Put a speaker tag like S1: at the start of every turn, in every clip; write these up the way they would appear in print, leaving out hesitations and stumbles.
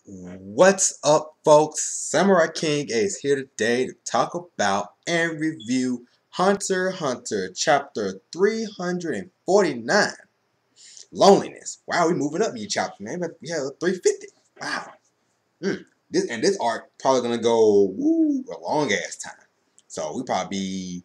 S1: What's up, folks? Samurai King is here today to talk about and review Hunter x Hunter chapter 349. Loneliness. Wow, we moving up each chapter, man. But yeah, 350. Wow. This arc probably gonna go a long ass time. So we probably be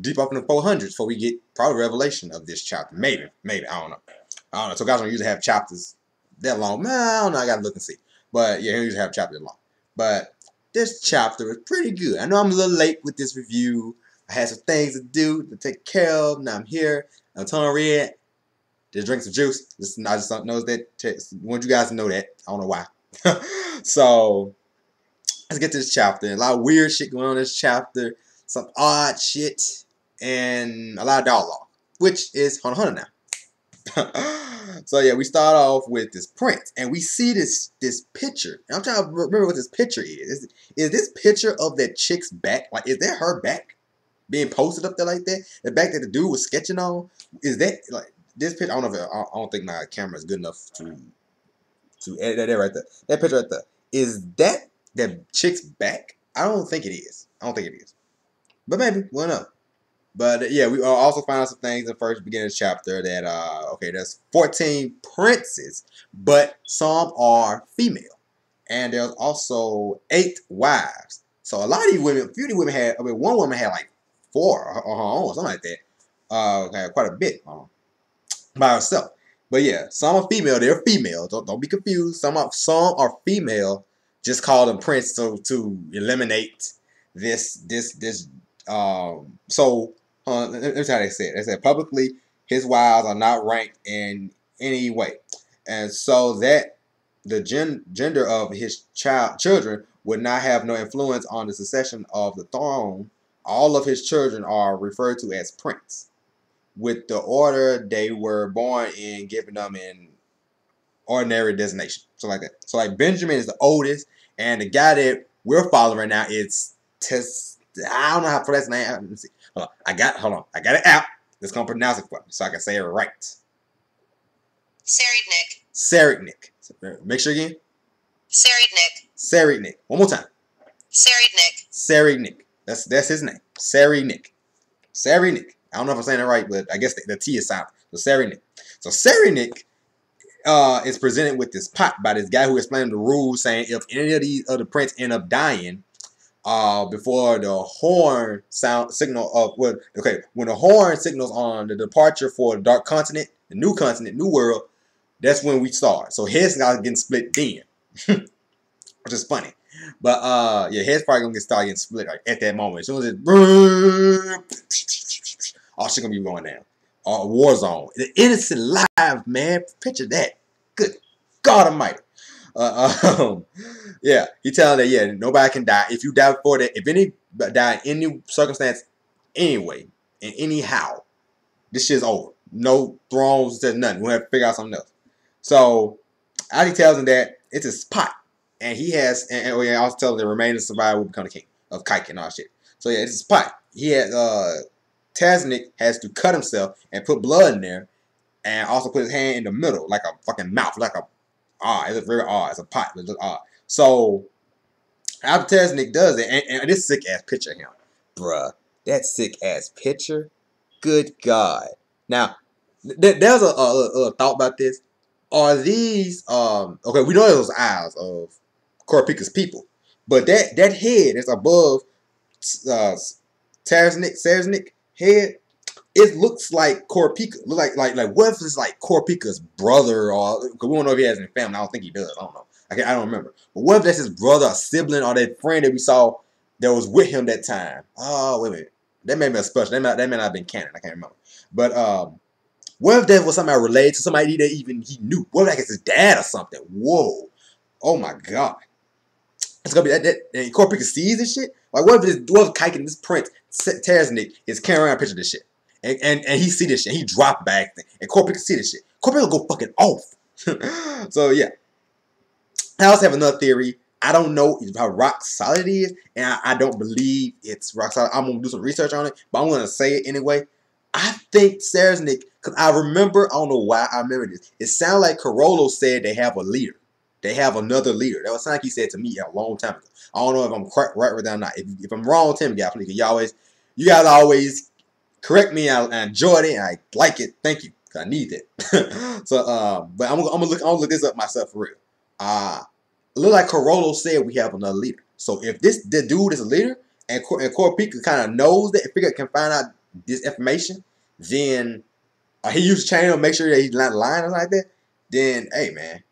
S1: deep up in the 400s before we get probably revelation of this chapter. Maybe. I don't know. So guys don't usually have chapters that long. Man, I don't know. I gotta look and see. But yeah, he usually have chapters long. But this chapter is pretty good. I know I'm a little late with this review. I had some things to do to take care of. Now I'm here. I'm turning red. Just drink some juice. I just don't know that. I want you guys to know that. I don't know why. So let's get to this chapter. A lot of weird shit going on in this chapter. Some odd shit. And a lot of dialogue. Which is Hunter x Hunter now. So yeah, we start off with this prince, and we see this picture. And I'm trying to remember what this picture is. Is this picture of that chick's back? Like, is that her back being posted up there like that? The back that the dude was sketching on? Is that like this picture? I don't know if I don't think my camera is good enough to edit that right there. That picture right there. Is that chick's back? I don't think it is. But maybe we'll know. But yeah, we also find out some things in the first beginning of the chapter that okay, there's 14 princes, but some are female, and there's also 8 wives. So a lot of these women, a few of these women had, one woman had like 4 on her own, something like that. Had quite a bit by herself. But yeah, some are female. They're female. Don't be confused. Some are female. Just call them prince to eliminate this. So let me tell you how they said. They said publicly his wives are not ranked in any way, and so that the gender of his children would not have no influence on the succession of the throne. All of his children are referred to as prince, with the order they were born in giving them an ordinary designation. So like that. So like Benjamin is the oldest, and the guy that we're following right now is I don't know how to pronounce his name. Let me see. Hold on. I got an app that's gonna pronounce it for me so I can say it right. Saridnik. Make sure again. Saridnik. One more time. Saridnik. That's his name. Saridnik. I don't know if I'm saying it right, but I guess the T is silent. So Saridnik. So Saridnik is presented with this pot by this guy who explained the rules, saying if any of these other princes end up dying before the horn signal of when the horn signals on the departure for the dark continent, the new world, that's when we start. So heads not getting split then, which is funny. But yeah, heads probably gonna start getting split like at that moment. As soon as all shit gonna be going down. War zone. The innocent lives, man. Picture that. Good God Almighty. Yeah, he telling that yeah, nobody can die. If you die before that, if any die in any circumstance, anyway, and anyhow, this shit's over. No thrones, there's nothing. We'll have to figure out something else. So, Ali tells him that it's his pot, and he has, and he also tells him the remaining survivor will become the king of Kike and all that shit. So yeah, it's his pot. He has Tasnik has to cut himself and put blood in there, and also put his hand in the middle like a fucking mouth, like a it's very odd. It's a pot, but it looks odd. So after Tasnik does it, and this sick ass picture of him, bruh, that sick ass picture. Good God. Now, there's a thought about this. Are these okay? We know those eyes of Korpika's people, but that head that's above Tasnik head. It looks like Korpika. Look like what if it's like Korpika's brother, or cause we don't know if he has any family. I don't think he does. I don't know. I don't remember. But what if that's his brother, or sibling, or that friend that we saw that was with him that time? Oh, wait a minute. That may be a special. That may not have been canon. I can't remember. But what if that was somebody related to somebody that even he knew? What if like it's his dad or something? Whoa. Oh my God. It's gonna be that and Korpika sees this shit. Like what if Kike and this prince Tasnik is carrying around a picture of this shit? And he see this shit. He drop back. And Korpika see this shit. Korpika go fucking off. So yeah. I also have another theory. I don't know how rock solid it is. And I don't believe it's rock solid. I'm going to do some research on it. But I'm going to say it anyway. I think Saridnik, because I remember, I don't know why I remember this. It sounded like Carollo said they have a leader. they have another leader. That was something he said to me a long time ago. I don't know if I'm right with that or not. If I'm wrong, tell me, guys, please. You guys always correct me. I enjoyed it and I like it. Thank you. I need it. So, but I'm gonna look this up myself for real. Look like Carollo said we have another leader. So if the dude is a leader and Corpika kind of knows that, if he can find out this information, then he used channel make sure that he's not lying or like that. Then hey man,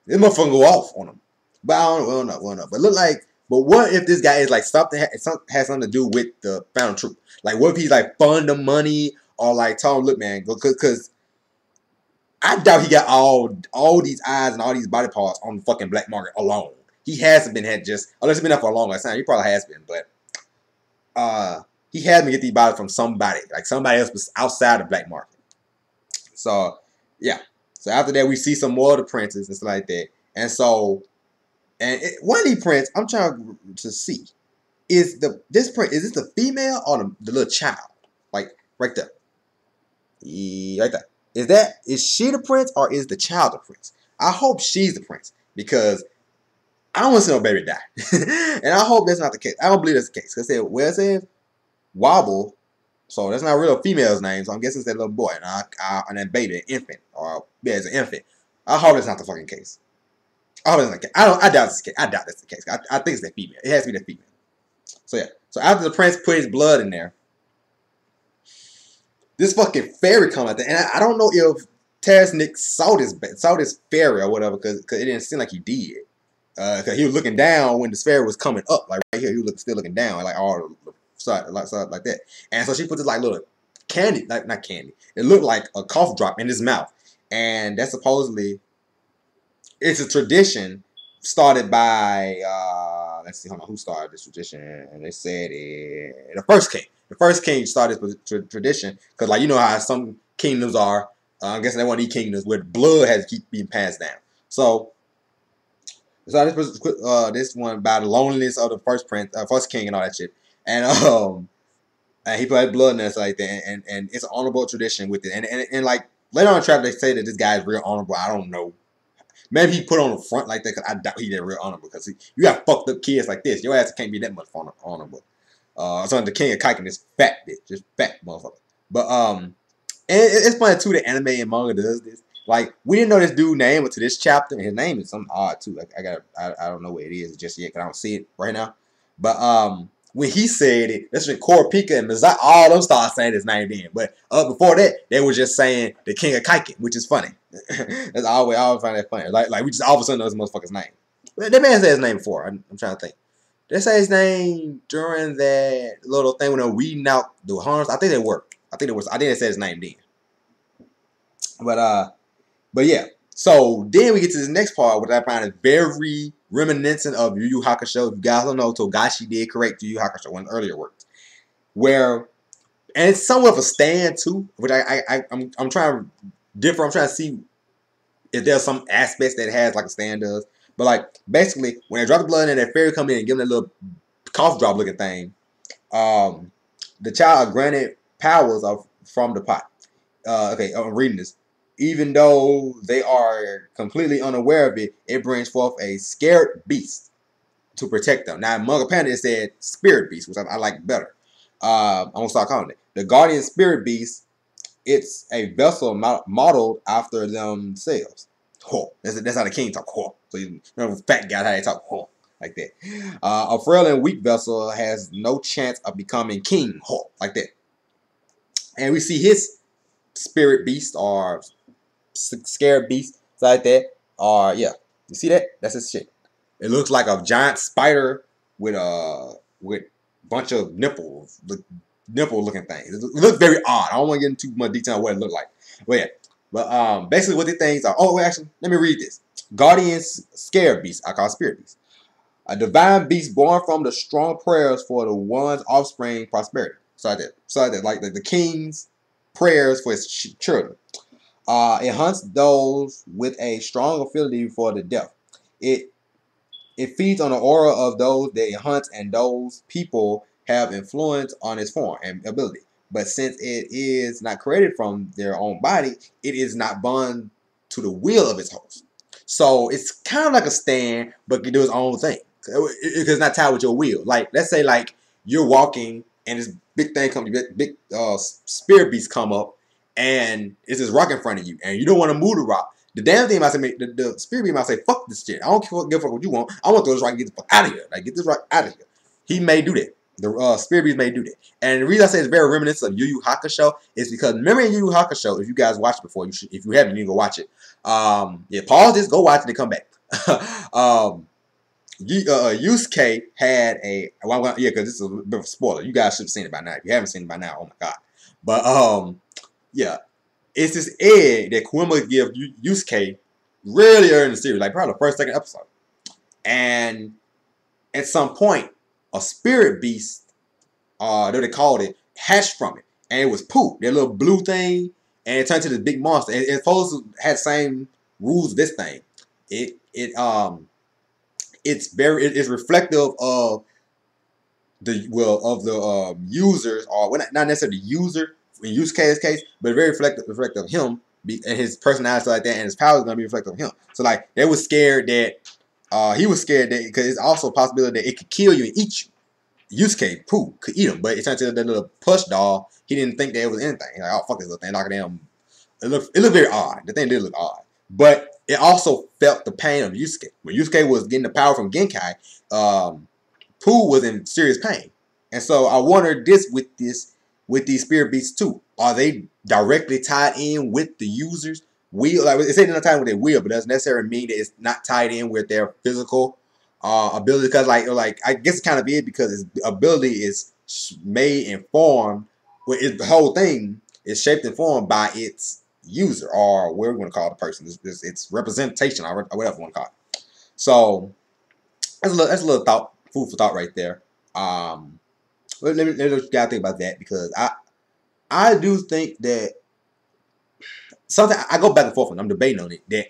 S1: this motherfucker go off on him. But I don't know. But look like, but what if this guy is like something has something to do with the found truth? Like what if he's like fund the money or like tell him, look man, because I doubt he got all these eyes and all these body parts on the fucking black market alone. He hasn't been had just unless he's been up for a long time. He probably has been, but he had to get these bodies from somebody, like somebody else was outside the black market. So yeah. So after that, we see some more of the princes and stuff like that. And so, one of these prints, I'm trying to see, is this the female or the little child? Like right there, right there. Is she the prince or is the child the prince? I hope she's the prince because I don't want to see no baby die, and I hope that's not the case. I don't believe that's the case because it says Wobble. So that's not a real female's name, so I'm guessing it's that little boy and that baby, an infant, or yeah, it's an infant. I hope that's not the fucking case. I hope that's not the case. I doubt it's the case. I doubt that's the case. I think it's that female. It has to be that female. So yeah. So after the prince put his blood in there, this fucking fairy come out there, and I don't know if Tasnick saw this fairy or whatever, because it didn't seem like he did. Because he was looking down when the fairy was coming up, like right here. He was still looking down, like all side like that. And so she put this like little candy, like not candy. It looked like a cough drop in his mouth, and that supposedly it's a tradition started by let's see, hold on, who started this tradition? And they said the first king. The first king started this tradition because, like, you know how some kingdoms are. I'm guessing they want these kingdoms where blood has to keep being passed down. So this one about the loneliness of the first prince, first king, and all that shit. And he put blood in there, so like that, and it's an honorable tradition with it. And like later on in the chapter, they say that this guy is real honorable. I don't know. Maybe he put on the front like that because I doubt he did real honorable because you got fucked up kids like this. Your ass can't be that much honorable. So the king of Kaiken is fat bitch, just fat motherfucker. But and it's funny too that anime and manga does this. Like we didn't know this dude's name until this chapter, and his name is something odd too. Like I don't know what it is just yet because I don't see it right now. But when he said it, that's when Kurapika and Mizaki, all them started saying his name then. But before that, they were just saying the king of Kaiken, which is funny. That's always I always find that funny. Like we just all of a sudden know this motherfucker's name. That man said his name before. I'm trying to think. They say his name during that little thing when they're weeding out the harms. I think they were. I think they said his name then. But yeah. So then we get to this next part, which I find is very reminiscent of Yu Yu Hakusho. If you guys don't know, Togashi did correct Yu Yu Hakusho, one of the earlier works, where and it's somewhat of a stand too, which I'm trying to differ. I'm trying to see if there's some aspects that it has like a stand does. But like basically, when they drop the blood and that fairy come in and give them that little cough drop looking thing, the child granted powers from the pot. Okay, I'm reading this. Even though they are completely unaware of it, it brings forth a scared beast to protect them. Now, in Manga Panda, it said spirit beast, which I like better. I'm going to start calling it. The guardian spirit beast, it's a vessel modeled after themselves. Oh, that's how the king talk. Oh. So you know, fat guy, how they talk. Oh, like that. A frail and weak vessel has no chance of becoming king. Oh, like that. And we see his spirit beast or scared beast like that. Or yeah, you see that? That's his shit. It looks like a giant spider with bunch of nipple looking things. It looks very odd. I don't want to get into too much detail on what it looked like. But yeah. But basically what these things are. Oh wait, actually, let me read this. Guardian's scared beast. I call it spirit beast. A divine beast born from the strong prayers for the one's offspring prosperity. So like the king's prayers for his children. It hunts those with a strong affinity for the deaf. It feeds on the aura of those that it hunts, and those people have influence on its form and ability. But since it is not created from their own body, it is not bound to the will of its host. So it's kind of like a stand, but can do its own thing. It's not tied with your will. Like, let's say like you're walking and this big thing comes, big spirit beast come up, and it's this rock in front of you, and you don't want to move the rock. The damn thing might say, the spirit beast might say, "Fuck this shit. I don't give a fuck what you want. I want to throw this rock and get the fuck out of here. Like, get this rock out of here." He may do that. The spirit beast may do that. And the reason I say it's very reminiscent of Yu Yu Hakusho is because remember in Yu Yu Hakusho, if you guys watched it before, you should. If you haven't, you can go watch it. Yeah, pause this, go watch it, and come back. Yusuke had a yeah, because this is a bit of a spoiler. You guys should have seen it by now. If you haven't seen it by now, oh my god. But yeah, it's this egg that Kurama give Yusuke really early in the series, like probably the first, second episode. And at some point, a spirit beast, that they called it, hatched from it, and it was poop, that little blue thing, and it turned into this big monster. It's supposed to have the same rules as this thing. It's reflective of the users, or not necessarily the user in Yusuke's case, but very reflective of him and his personality like that, and his power is gonna be reflective of him. So like they was scared that he was scared that because it's also a possibility that it could kill you and eat you. Yusuke poo could eat him, but it turned into that little plush doll. He didn't think that it was anything. He's like, oh fuck this little thing, like damn. It looked very odd. The thing did look odd, but it also felt the pain of Yusuke. When Yusuke was getting the power from Genkai, Pooh was in serious pain. And so I wonder with these spirit beasts too. Are they directly tied in with the users' will? Like it's not tied with their will, but doesn't necessarily mean that it's not tied in with their physical ability. Because like I guess it kind of is, because its ability is made and formed. The whole thing is shaped and formed by its user, or what we're going to call the person. It's representation, or whatever you want to call it. So that's a little thought, food for thought right there. Let me gotta think about that, because I do think that something I go back and forth and I'm debating on it, that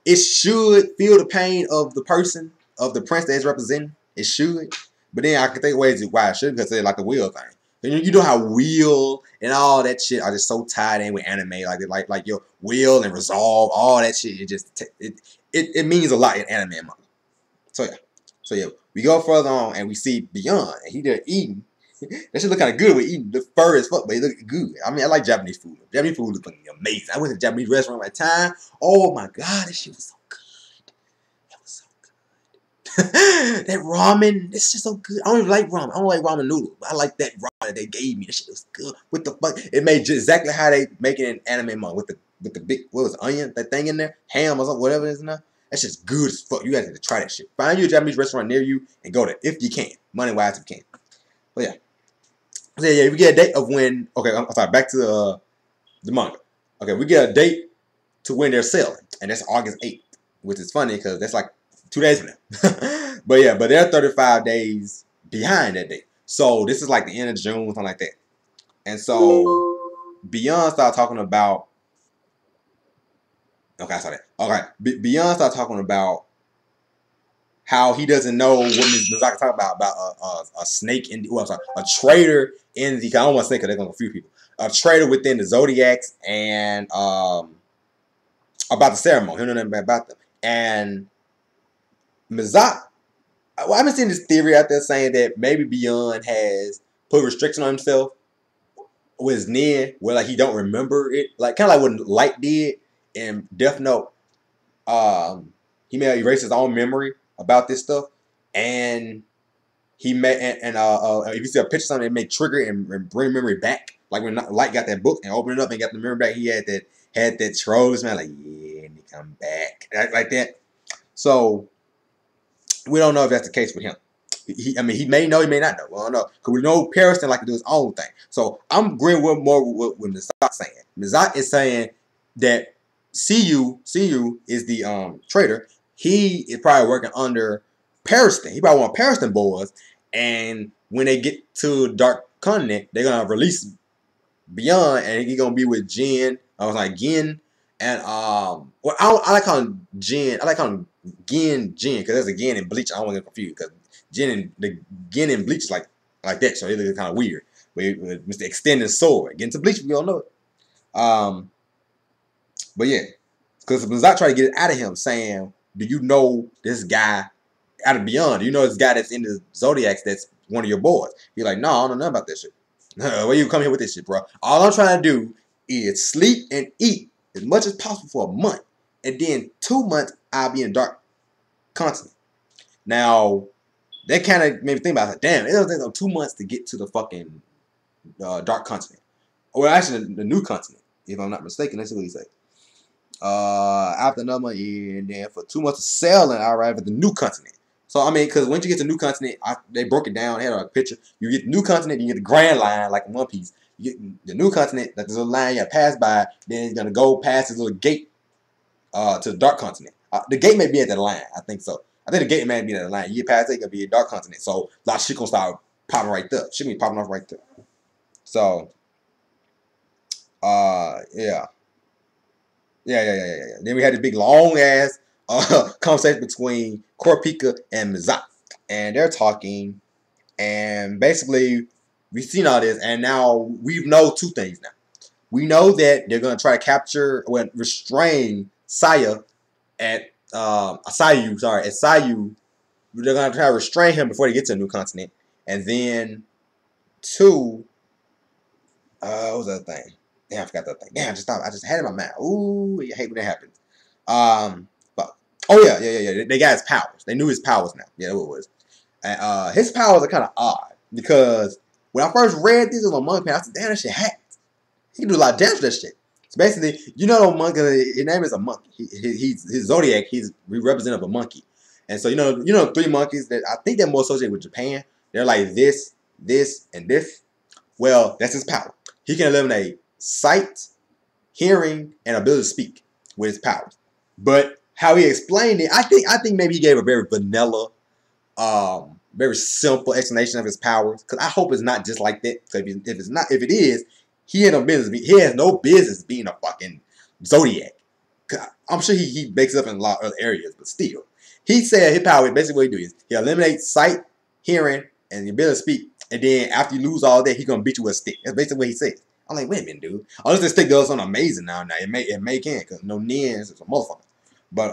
S1: it should feel the pain of the person, of the prince that it's representing. It should, but then I can think ways why it should, because it's like a will thing. You know how will and all that shit are just so tied in with anime, like your will and resolve, all that shit. It means a lot in anime and manga. So yeah, we go further on and we see Beyond, and he there eating. That shit look kind of good with eating the fur as fuck, but it look good. I mean, I like Japanese food. Japanese food look fucking amazing. I went to a Japanese restaurant one time. Oh my god, this shit was so good. It was so good. That ramen, this shit so good. I don't even like ramen. I don't like ramen noodles, but I like that ramen that they gave me. That shit was good. What the fuck? It made just exactly how they make it in anime manga, with the big, what was it, onion, that thing in there, ham or something, whatever it is in there. That shit's good as fuck. You guys need to try that shit. Find you a Japanese restaurant near you and go there if you can, money wise if you can. But yeah. So yeah, we get a date of when. Okay, I'm sorry. Back to the manga. Okay, we get a date to when they're selling, and that's August 8th, which is funny because that's like 2 days from now. But yeah, but they're 35 days behind that date. So this is like the end of June, something like that. And so Beyond started talking about. Okay, I saw that. Okay, Beyond started talking about how he doesn't know what Mizaki talking about a snake in the, well, sorry, a traitor in the, I don't want to say because they're going to confuse people, a traitor within the Zodiacs, and about the ceremony. He don't know nothing about them. And Mizaki, well, I've been seeing this theory out there saying that maybe Beyond has put restriction on himself with his Nin, where like he don't remember it, like kind of like what Light did in Death Note. He may erase his own memory about this stuff, and he may if you see a picture of something, it may trigger and bring memory back. Like when Light got that book and opened it up and got the memory back, he had that troll man, like, yeah, and he come back like that. So we don't know if that's the case with him. I mean, he may know, he may not know. We don't know, because we know Pariston like to do his own thing. So I'm agreeing with more with Mizaki's saying. Mizaki is saying that CU is the traitor. He is probably working under Pariston. He probably one of Pariston boys. And when they get to Dark Continent, they're gonna release Beyond, and he's gonna be with Jin. I was like Gin, and well, I like calling Jin. I like calling Gin because there's a Gin in Bleach. I don't want to get confused because Gin in Bleach is like that, so it looks kind of weird. But Mr. Extended Sword, getting to Bleach, we all know it. But yeah. Because Mazak tried to get it out of him, saying, "Do you know this guy out of Beyond? Do you know this guy that's in the Zodiacs that's one of your boys?" He's like, "No, I don't know nothing about this shit. Where you come here with this shit, bro? All I'm trying to do is sleep and eat as much as possible for a month, and then 2 months I'll be in Dark Continent." Now, that kind of made me think about it. Damn, it doesn't take 2 months to get to the fucking Dark Continent. Well, actually, the New Continent, if I'm not mistaken. That's what he said. After another year, and then for 2 months of sailing, I arrived at the New Continent. So, I mean, because once you get to New Continent, they broke it down. They had a picture. You get the New Continent, you get the Grand Line, like in One Piece. You get the New Continent, like there's a line you gotta pass by, then it's gonna go past this little gate to the Dark Continent. The gate may be at that line, I think so. I think the gate may be at that line. You get past it, it's gonna be a Dark Continent. So, a lot of shit gonna start popping right there. Shit be popping off right there. So, yeah. Yeah. Then we had this big long ass conversation between Kurapika and Mazak, and they're talking, and basically we've seen all this, and now we know 2 things. Now we know that they're gonna try to capture, well, restrain Saya at Sayu. Sorry, at Sayu. They're gonna try to restrain him before they get to the New Continent, and then 2. What was the other thing? Damn, I forgot that thing. Damn, I just had it in my mind. Ooh, I hate when that happens. But oh yeah. They got his powers. They knew his powers now. Yeah, that's what it was. And his powers are kind of odd because when I first read this on Monkey, I said, "Damn, that shit hacked. He can do a lot of damage to that shit." So basically, you know, Monkey. His name is a monkey. He's his zodiac. He's representative of a monkey. And so you know 3 monkeys that I think they're more associated with Japan. They're like this, and this. Well, that's his power. He can eliminate sight, hearing, and ability to speak with his powers. But how he explained it, I think maybe he gave a very vanilla, very simple explanation of his powers. Because I hope it's not just like that. Because if it is, he has no business being a fucking Zodiac. I'm sure he makes it up in a lot of other areas, but still, he said his power, basically what he do is he eliminates sight, hearing, and the ability to speak. And then after you lose all that, he's gonna beat you with a stick. That's basically what he says. I'm like, wait a minute, dude. Unless this stick does something amazing now. It may can, because no Nins is a motherfucker. But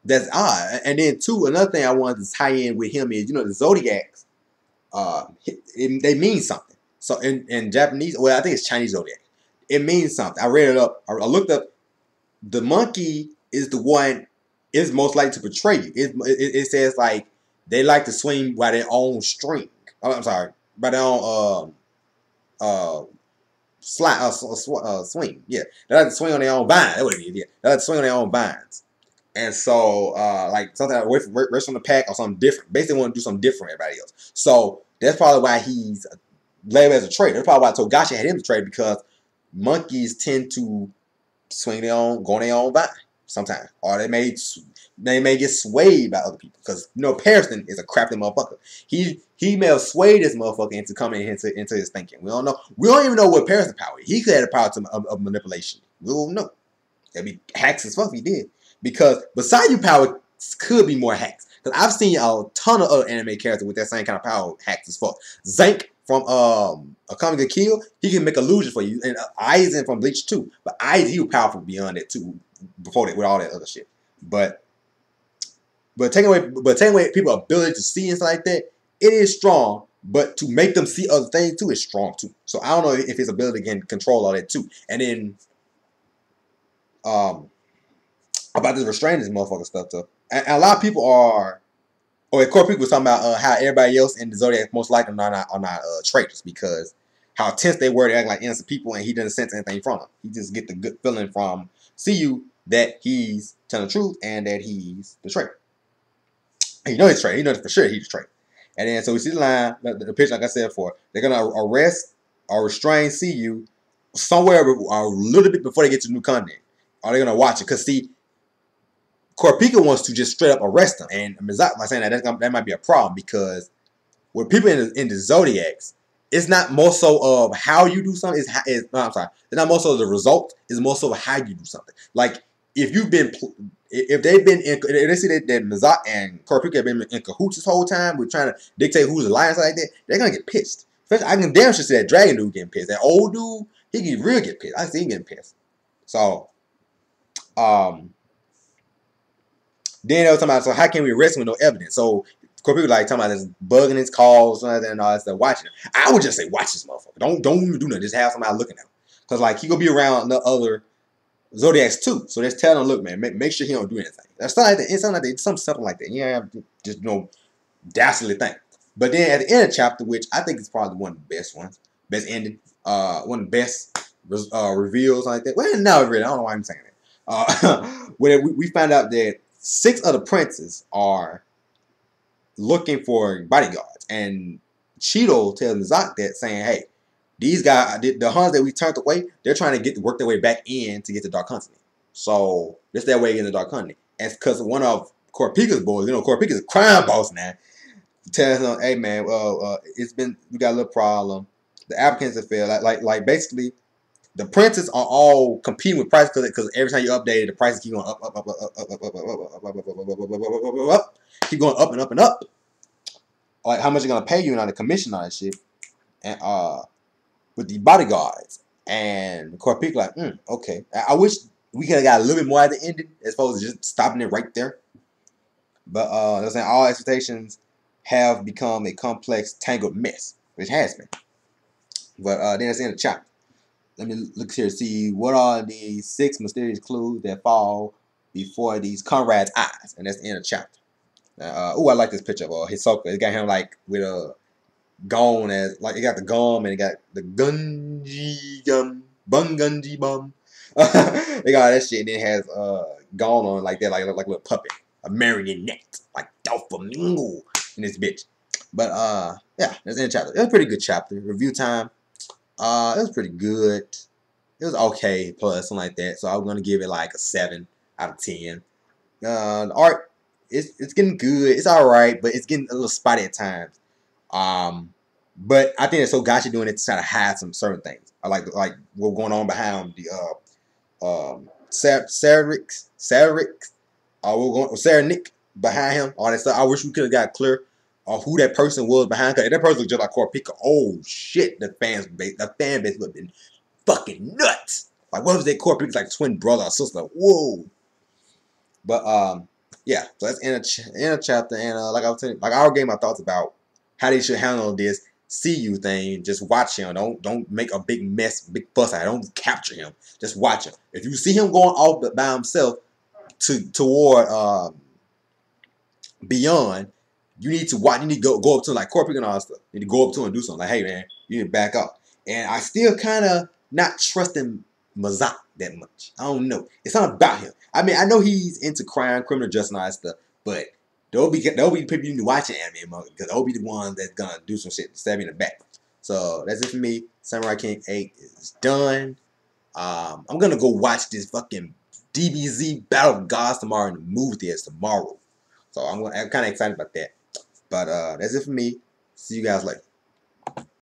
S1: that's odd. And then 2, another thing I wanted to tie in with him is, the Zodiacs, they mean something. So in Japanese, well, I think it's Chinese Zodiac. It means something. I read it up. I looked up. The monkey is the one is most likely to betray you. It says like they like to swing by their own string. Oh, I'm sorry, by their own swing. Yeah, they like to swing on their own vine. That's what it is. Yeah, they like to swing on their own vines. And so, like something away from rest from the pack or something different. Basically, want to do something different from everybody else. So that's probably why he's labeled as a traitor. That's probably why Togashi had him to trade, because monkeys tend to swing their own, go on their own vine sometimes, or they may get swayed by other people. Because Pearson is a crafty motherfucker. He may have swayed this motherfucker into coming into his thinking. We don't know. We don't even know what Pearson's power is. He could have the power of manipulation. We don't know. That'd be hacks as fuck if he did. Because beside you power could be more hacks. Because I've seen a ton of other anime characters with that same kind of power hacks as fuck. Zank from A Coming to Kill, he can make illusions for you. And Aizen from Bleach too. But Aizen, he was powerful beyond that too. Before that, with all that other shit. But taking away people's ability to see and stuff like that, it is strong. But to make them see other things too is strong too. So I don't know if his ability can control all that too. And then about this restraining this motherfucker stuff too. And a lot of people are, or core people was talking about how everybody else in the Zodiac most likely are not traitors, because how tense they were, they act like innocent people, and he doesn't sense anything from them. He just get the good feeling from CU that he's telling the truth and that he's the traitor. He knows he's traitor. He knows for sure he's a traitor. And then so we see the line, the picture like I said before, they're gonna arrest or restrain CU somewhere a little bit before they get to the New Continent. Are they gonna watch it? Because see, Kurapika wants to just straight up arrest him, and Mizaki by saying that might be a problem, because with people in the Zodiacs, it's not more so of how you do something. It's not more so the result. It's more so how you do something. Like if they see that Mizaki and Kurapika have been in cahoots this whole time with trying to dictate who's the liar like that, they're gonna get pissed. Especially, I can damn sure see that dragon dude getting pissed. That old dude, he can real get pissed. I see him getting pissed. So, then they were talking about, so how can we arrest him with no evidence? So, people like talking about this bugging his calls and all that stuff, watching him. I would just say, watch this motherfucker. Don't even do nothing. Just have somebody looking at him. Because, like, he gonna be around the other Zodiacs too. So just tell him, look, man, make sure he don't do anything. That's something like that. It's something like that. Something like that. Yeah, just dastardly thing. But then at the end of the chapter, which I think is probably one of the best ones, best ending, one of the best reveals like that. Well, no, really, I don't know why I'm saying that. When we found out that 6 of the princes are looking for bodyguards, and Cheeto tells Zach that, saying, hey, these guys, the Huns that we turned away, they're trying to work their way back in to get to Dark Continent. So this their way in the Dark Continent. And it's because one of Corpika's boys, Corpika's a crime boss now, tells them, hey man, we got a little problem. The applicants have failed. Like basically, the princes are all competing with prices because every time you update it, the prices keep going up, keep going up and up and up. Like how much they're gonna pay you and on the commission on that shit. And with the bodyguards. And Corpic like, okay. I wish we could have got a little bit more at the ending as opposed to just stopping it right there. But they're saying all expectations have become a complex, tangled mess, which has been. But then it's in the chapter. Let me look here to see what are the 6 mysterious clues that fall before these comrades' eyes. And that's the end of the chapter. I like this picture of Hisoka. It got him like with a gone as like it got the gum and it got the gunji gum bungunji bum. They got that shit and it has gone on like that, like a little puppet, a marionette, like Doflamingo in this bitch. But yeah, that's in the chapter. It was a pretty good chapter. Review time. It was pretty good. It was okay plus something like that. So I'm gonna give it like a 7 out of 10. The art it's getting good. It's alright, but it's getting a little spotty at times. But I think it's so gotcha doing it to try to hide some certain things. I like what's going on behind the Saranic behind him, all that stuff. I wish we could have got clear who that person was behind. Cause if that person was just like Corpica, oh shit, the fan base would have been fucking nuts. Like what if that Corpica's like twin brother or sister? Whoa. But yeah, so that's in a chapter, and like I was saying, like I already gave my thoughts about how they should handle this CU thing. Just watch him. Don't make a big mess, big fuss out. Don't capture him. Just watch him. If you see him going off by himself toward beyond, you need to watch. You need to go up to him like Corporate and all that stuff. You need to go up to him and do something like, hey man, you need to back up. And I still kind of not trusting Mazak that much. I don't know. It's not about him. I mean, I know he's into crime, criminal justice, and all that stuff, but they'll be the people you need to watch an anime because they'll be the ones that's gonna do some shit, stab you in the back. So that's it for me. Samurai King 8 is done. I'm gonna go watch this fucking DBZ Battle of Gods tomorrow in the movie theaters tomorrow. So I'm kind of excited about that. But that's it for me. See you guys later.